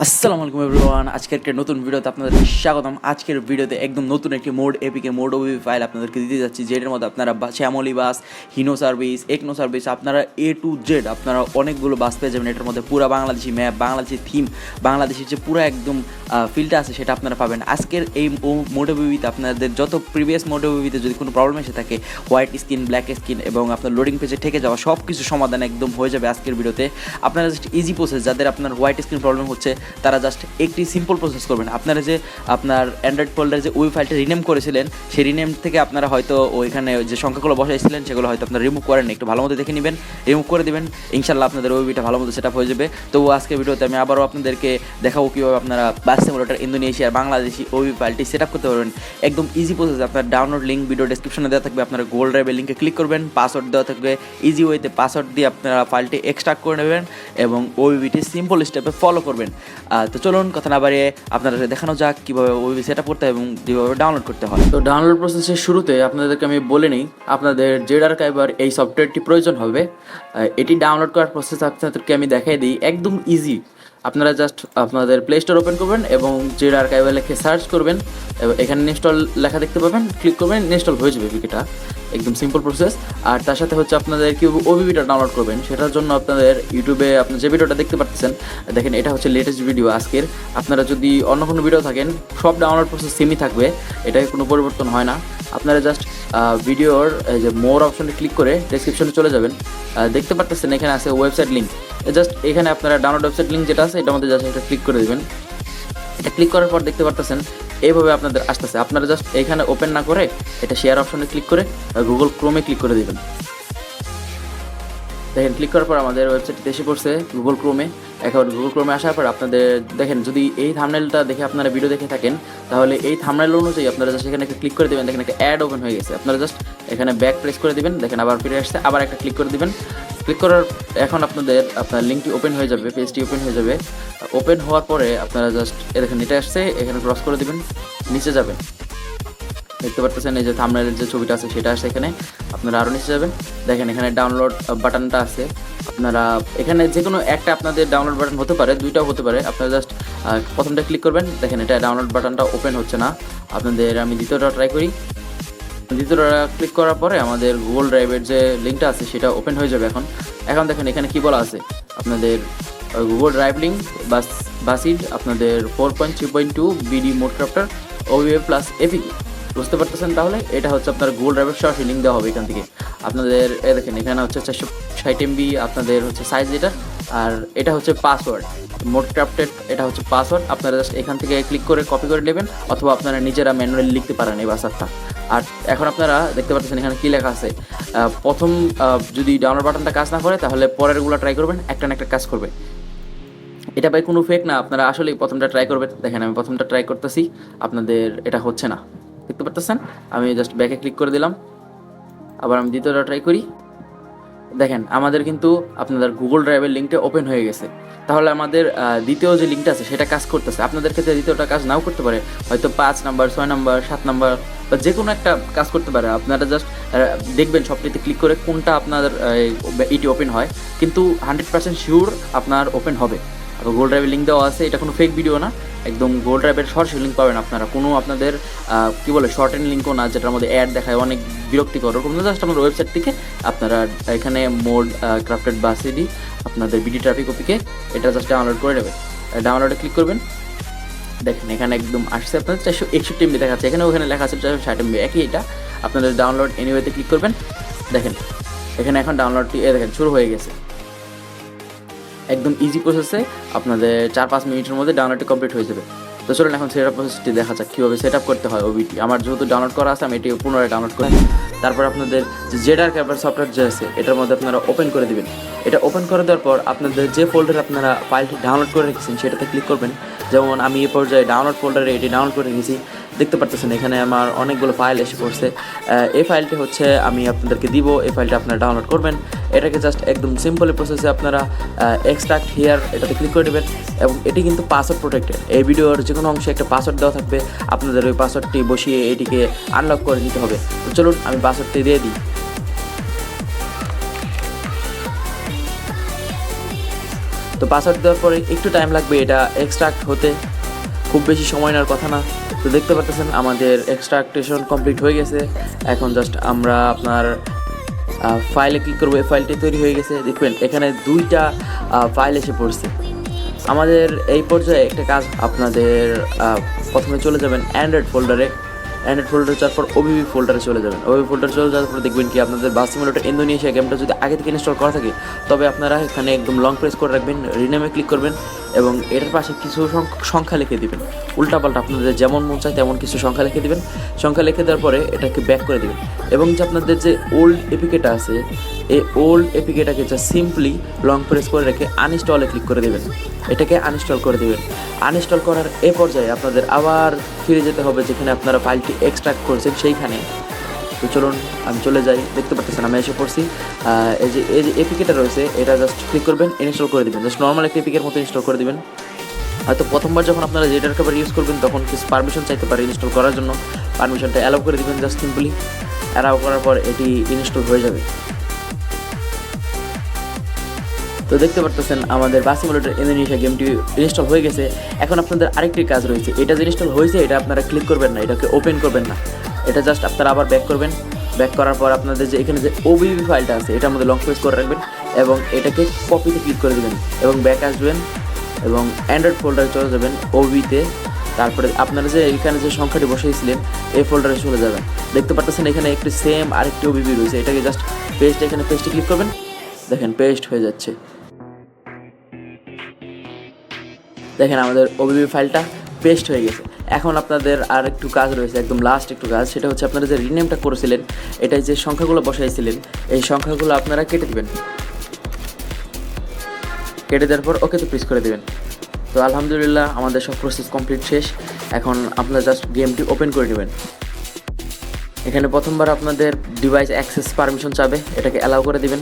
আসসালামু আলাইকুম এভরিওয়ান, আজকের একটা নতুন ভিডিওতে আপনাদেরকে স্বাগতম। আজকের ভিডিওতে একদম নতুন একটি মোড এপিকে মোড ওবিপি ফাইল আপনাদেরকে দিতে যাচ্ছি, যেটার মধ্যে আপনারা শ্যামলী বাস, হিনো সার্ভিস, একনো সার্ভিস, আপনারা এ টু জেড আপনারা অনেকগুলো বাস পেয়ে যাবেন। এটার মধ্যে পুরো বাংলাদেশি ম্যাপ, বাংলাদেশি থিম, বাংলাদেশের যে পুরো একদম ফিল্ডটা আছে সেটা আপনারা পাবেন। আজকের এই মোড ওবিপিতে আপনাদের যত প্রিভিয়াস মোড ওবিপিতে যদি কোনো প্রবলেম এসে থাকে, হোয়াইট স্ক্রিন, ব্ল্যাক স্ক্রিন এবং আপনার লোডিং পেজে ঠেকে যাওয়া, সব কিছু সমাধান একদম হয়ে যাবে আজকের ভিডিওতে। আপনারা জাস্ট ইজি প্রসেস, যাদের আপনার হোয়াইট স্ক্রিন প্রবলেম হচ্ছে তারা জাস্ট একটি সিম্পল প্রসেস করবেন। আপনারা যে আপনার অ্যান্ড্রয়েড ফোল্ডারে যে ওই ফাইলটা রিনেম করেছিলেন, সেই রিনেম থেকে আপনারা হয়তো ওইখানে যে সংখ্যাগুলো বসাইছিলেন সেগুলো হয়তো আপনারা রিমুভ করেন, একটু ভালো মতো দেখে নেবেন, রিমুভ করে দেবেন। ইনশাল্লাহ আপনাদের ওইটা ভালো মতো সেট আপ হয়ে যাবে। তো আজকে ভিডিওতে আমি আবারও আপনাদেরকে দেখাবো কীভাবে আপনারা বাস সিমুলেটর ইন্দোনেশিয়ার বাংলাদেশি ওই ফাইলটি সেট আপ করতে পারবেন। একদম ইজি প্রসেস। আপনার ডাউনলোড লিঙ্ক ভিডিও ডেসক্রিপশনে দেওয়া থাকবে, আপনারা গুগল ড্রাইভের লিঙ্কে ক্লিক করবেন, পাসওয়ার্ড দেওয়া থাকবে, ইজি ওয়েতে পাসওয়ার্ড দিয়ে আপনারা ফাইলটি এক্সট্রাক্ট করে নেবেন এবং ওইবিটি সিম্পল স্টেপে ফলো করবেন। তো চলুন কথা না বাড়িয়ে আপনাদের দেখানো যাক কীভাবে ওইবি সেট আপ করতে হয় এবং কীভাবে ডাউনলোড করতে হয়। তো ডাউনলোড প্রসেসের শুরুতে আপনাদেরকে আমি বলে নিই, আপনাদের জেড আর্কাইভার এই সফটওয়্যারটি প্রয়োজন হবে। এটি ডাউনলোড করার প্রসেস আপনাদেরকে আমি দেখাই দিই, একদম ইজি। আপনারা জাস্ট আপনাদের প্লে স্টোর ওপেন করবেন এবং জেড আর্কাইভার লিখে সার্চ করবেন এবং এখানে ইনস্টল লেখা দেখতে পাবেন, ক্লিক করবেন, ইনস্টল হয়ে যাবে বিকিটা। একদম সিম্পল প্রসেস। আর তার সাথে হচ্ছে আপনাদের কীভাবে ওবিপিটা ডাউনলোড করবেন সেটার জন্য আপনাদের ইউটিউবে আপনার যে ভিডিওটা দেখতে পাচ্ছেন, দেখেন এটা হচ্ছে লেটেস্ট ভিডিও আজকের। আপনারা যদি অন্য কোনো ভিডিও থাকেন, সব ডাউনলোড প্রসেস সেমই থাকবে, এটাই কোনো পরিবর্তন হয় না। আপনারা জাস্ট ভিডিওর যে মোর অপশনে ক্লিক করে ডেসক্রিপশনে চলে যাবেন, দেখতে পাচ্ছেন এখানে আছে ওয়েবসাইট লিঙ্ক। জাস্ট এখানে আপনারা ডাউনলোড ওয়েবসাইট লিঙ্ক যেটা আছে এটার মধ্যে জাস্ট এটা ক্লিক করে দেবেন। এটা ক্লিক করার পর দেখতে পাচ্ছেন এইভাবে আপনাদের আসতেছে। আপনারা জাস্ট এখানে ওপেন না করে এটা শেয়ার অপশনে ক্লিক করে গুগল ক্রোমে ক্লিক করে দেবেন। দেখেন ক্লিক করার পর আমাদের ওয়েবসাইটটি এসে পড়ছে গুগল ক্রোমে। এখন গুগল ক্রোমে আসার পর আপনাদের দেখেন, যদি এই থাম্বনেলটা দেখে আপনারা ভিডিও দেখে থাকেন তাহলে এই থাম্বনেল অনুযায়ী আপনারা জাস্ট এখানে ক্লিক করে দেবেন। দেখেন একটা অ্যাড ওপেন হয়ে গেছে, আপনারা জাস্ট এখানে ব্যাক প্রেস করে দেবেন। দেখেন আবার ফিরে আসছে, আবার একটা ক্লিক করে দেবেন। ক্লিক করার এখন আপনার লিঙ্কটি ওপেন হয়ে যাবে, পেজটি ওপেন হয়ে যাবে। ওপেন হওয়ার পরে আপনারা জাস্ট দেখেন এটা আসছে, এখানে ক্রস করে দেবেন, নিচে যাবেন। দেখতে পাচ্ছেন এই যে থাম্বনেলের যে ছবিটা আছে সেটা আসছে এখানে, আপনারা আরও নিচে যাবেন। দেখেন এখানে ডাউনলোড বাটনটা আছে, আপনারা এখানে যে কোনো একটা আপনাদের ডাউনলোড বাটন হতে পারে, দুইটাও হতে পারে। আপনারা জাস্ট প্রথমটা ক্লিক করবেন। দেখেন এটা ডাউনলোড বাটনটা ওপেন হচ্ছে না, আপনাদের আমি দ্বিতীয়টা ট্রাই করি। দ্বিতীয়টা ক্লিক করার পরে আমাদের গুগল ড্রাইভের যে লিঙ্কটা আছে সেটা ওপেন হয়ে যাবে। এখন দেখেন এখানে কি বলা আছে, আপনাদের গুগল ড্রাইভ লিঙ্ক বাসিড আপনাদের 4.3.2 BD mode crafter OBA plus APK. বুঝতে পারতেছেন? তাহলে এটা হচ্ছে আপনার গুগল ড্রাইভের সরাসরি লিঙ্ক দেওয়া হবে এখান থেকে। আপনাদের দেখেন এখানে হচ্ছে 460 MB আপনাদের হচ্ছে সাইজ এটা, আর এটা হচ্ছে পাসওয়ার্ড মোড ক্রাফটেড, এটা হচ্ছে পাসওয়ার্ড। আপনারা জাস্ট এখান থেকে ক্লিক করে কপি করে নেবেন, অথবা আপনারা নিজেরা ম্যানুয়ালি লিখতে পারেন এই পাসওয়ার্ডটা। আর এখন আপনারা দেখতে পাচ্ছেন এখানে কী লেখা আছে। প্রথম যদি ডাউনলোড বাটনটা কাজ না করে তাহলে পরেরগুলো ট্রাই করবেন, একটা না একটা কাজ করবে। এটা ভাই কোনো ফেক না, আপনারা আসলেই প্রথমটা ট্রাই করবেন। দেখেন আমি প্রথমটা ট্রাই করতেছি, আপনাদের এটা হচ্ছে না, দেখতে পাচ্ছেন। আমি জাস্ট ব্যাকে ক্লিক করে দিলাম, আবার আমি দ্বিতীয়টা ট্রাই করি। দেখেন আমাদের কিন্তু আপনাদের গুগল ড্রাইভের লিঙ্কটা ওপেন হয়ে গেছে। তাহলে আমাদের দ্বিতীয় যে লিঙ্কটা আছে সেটা কাজ করতেছে। আপনাদের ক্ষেত্রে দ্বিতীয়টা কাজ নাও করতে পারে, হয়তো 5 নাম্বার, 6 নাম্বার, 7 নাম্বার বা যে কোনো একটা কাজ করতে পারে। আপনারা জাস্ট দেখবেন সবটিতে ক্লিক করে কোনটা আপনার ইটি ওপেন হয়, কিন্তু 100% শিওর আপনার ওপেন হবে। গুগল ড্রাইভের লিঙ্ক দেওয়া আছে, এটা কোনো ফেক ভিডিও না, একদম গুগল ড্রাইভের সরাসরি লিঙ্ক পাবেন আপনারা। কোনো আপনাদের কী বলে শর্ট এন্ড লিঙ্কও না যেটার মধ্যে অ্যাড দেখায়, অনেক বিরক্তিকর। কোনো জাস্ট আপনার ওয়েবসাইট থেকে আপনারা এখানে মোড ক্রাফটেড বাসিডি আপনাদের বিডি ট্রাফিক ওপিকে এটা জাস্ট ডাউনলোড করে নেবেন। ডাউনলোডে ক্লিক করবেন। দেখেন এখানে একদম আসছে আপনাদের 461 MB দেখাচ্ছে, এখানে ওখানে লেখা আছে 460 MB একই। এটা আপনাদের ডাউনলোড এনিওয়েতে ক্লিক করবেন। দেখেন এখানে এখন ডাউনলোডটি দেখেন শুরু হয়ে গেছে। একদম ইজি প্রসেসে আপনাদের 4-5 মিনিটের মধ্যে ডাউনলোডটি কমপ্লিট হয়ে যাবে। তো চলুন এখন সেট আপ প্রসেসটি দেখা যাক কীভাবে সেট আপ করতে হয় ওবিটি। আমার যেহেতু ডাউনলোড করা আছে আমি এটি পুনরায় ডাউনলোড করি। তারপর আপনাদের যে জেড আর্কাইভার সফটওয়্যার যে আছে এটার মধ্যে আপনারা ওপেন করে দেবেন। এটা ওপেন করে দেওয়ার পর আপনাদের যে ফোল্ডারে আপনারা ফাইলটি ডাউনলোড করে রেখেছেন সেটাতে ক্লিক করবেন। যেমন আমি এই পর্যায়ে ডাউনলোড ফোল্ডারে এটি ডাউনলোড করে রেখেছি, দেখতে পারতেছেন এখানে আমার অনেকগুলো ফাইল এসে পড়ছে। এই ফাইলটি হচ্ছে আমি আপনাদেরকে দিব, এই ফাইলটা আপনারা ডাউনলোড করবেন। এটাকে জাস্ট একদম সিম্পল প্রসেসে আপনারা এক্সট্রাক্ট হিয়ার এটাতে ক্লিক করে দেবেন এবং এটি কিন্তু পাসওয়ার্ড প্রোটেক্টেড। এই ভিডিওর যে কোনো অংশে একটা পাসওয়ার্ড দেওয়া থাকবে, আপনাদের ওই পাসওয়ার্ডটি বসিয়ে এটিকে আনলক করে নিতে হবে। তো চলুন আমি পাসওয়ার্ডটি দিয়ে দিই। তো পাসওয়ার্ড দেওয়ার পরে একটু টাইম লাগবে এটা এক্সট্রাক্ট হতে, খুব বেশি সময় নেওয়ার কথা না। তো দেখতে পাচ্ছেন আমাদের এক্সট্রাকটেশন কমপ্লিট হয়ে গেছে। এখন জাস্ট আমরা আপনার ফাইলে ক্লিক করবো, এই ফাইলটি তৈরি হয়ে গেছে। দেখবেন এখানে 2টা ফাইল এসে পড়ছে। আমাদের এই পর্যায়ে একটা কাজ, আপনাদের প্রথমে চলে যাবেন অ্যান্ড্রয়েড ফোল্ডারে। অ্যান্ড্রয়েড ফোল্ডারে যাওয়ার পর ওবিবি ফোল্ডারে চলে যাবেন। ওবিবি ফোল্ডারে চলে যাওয়ার পর দেখবেন কি আপনাদের বাস সিমুলেটর ইন্দোনেশিয়া গেমটা যদি আগে থেকে ইনস্টল করা থাকে, তবে আপনারা এখানে একদম লং প্রেস করে রাখবেন, রিনেমে ক্লিক করবেন এবং এটার পাশে কিছু সংখ্যা লিখে দিবেন। উল্টাপাল্টা আপনাদের যেমন মন চায় তেমন কিছু সংখ্যা লিখে দিবেন। সংখ্যা লিখে দেওয়ার পরে এটাকে ব্যাক করে দিবেন এবং যে আপনাদের যে ওল্ড এপিকেটা আছে, এই ওল্ড এপিকেটাকে যা সিম্পলি লং প্রেস করে রেখে আনইনস্টলে ক্লিক করে দেবেন। এটাকে আনইনস্টল করে দেবেন। আনইনস্টল করার এ পর্যায়ে আপনাদের আবার ফিরে যেতে হবে যেখানে আপনারা ফাইলটি এক্সট্রাক্ট করেছেন সেইখানে। তো চলুন আমি চলে যাই। দেখতে পাচ্ছেন আমি এসে পড়ছি। এই যে এপিকেটা রয়েছে এটা জাস্ট ক্লিক করবেন, ইনস্টল করে দেবেন। জাস্ট নর্মাল একটা এপিকের মতো ইনস্টল করে দেবেন। হয়তো প্রথমবার যখন আপনারা জেডার কভার ইউজ করবেন তখন কিছু পারমিশন চাইতে পারে ইনস্টল করার জন্য, পারমিশনটা অ্যালাউ করে দেবেন জাস্ট সিম্পলি। অ্যালাউ করার পর এটি ইনস্টল হয়ে যাবে। তো দেখতে পারতেছেন আমাদের বাস সিমুলেটর ইন্দোনেশিয়া গেমটি ইনস্টল হয়ে গেছে। এখন আপনাদের আরেকটি কাজ রয়েছে, এটা যে ইনস্টল হয়েছে এটা আপনারা ক্লিক করবেন না, এটাকে ওপেন করবেন না। এটা জাস্ট আপনারা আবার ব্যাক করবেন। ব্যাক করার পর আপনাদের যে এখানে যে ওবিবি ফাইলটা আছে এটার মধ্যে লং প্রেস করে রাখবেন এবং এটাকে কপিতে ক্লিক করে দেবেন এবং ব্যাক আসবেন এবং অ্যান্ড্রয়েড ফোল্ডারে চলে যাবেন ওবিতে। তারপরে আপনারা যে এখানে যে সংখ্যাটি বসিয়েছিলেন এই ফোল্ডারে চলে যাবেন। দেখতে পাচ্ছেন এখানে একটি সেম আরেকটি ওবিবি রয়েছে, এটাকে জাস্ট পেস্ট, এখানে পেস্টে ক্লিক করবেন। দেখেন পেস্ট হয়ে যাচ্ছে। দেখেন আমাদের ওবিবি ফাইলটা পেস্ট হয়ে গেছে। এখন আপনাদের আর একটু কাজ রয়েছে, একদম লাস্ট একটু কাজ, সেটা হচ্ছে আপনারা যে রিনেমটা করেছিলেন, এটাই যে সংখ্যাগুলো বসাইছিলেন এই সংখ্যাগুলো আপনারা কেটে দেবেন। কেটে দেওয়ার পর ওকে তো প্রেস করে দেবেন। তো আলহামদুলিল্লাহ আমাদের সব প্রসেস কমপ্লিট শেষ। এখন আপনারা জাস্ট গেমটি ওপেন করে নেবেন। এখানে প্রথমবার আপনাদের ডিভাইস অ্যাক্সেস পারমিশন চাবে, এটাকে অ্যালাউ করে দিবেন।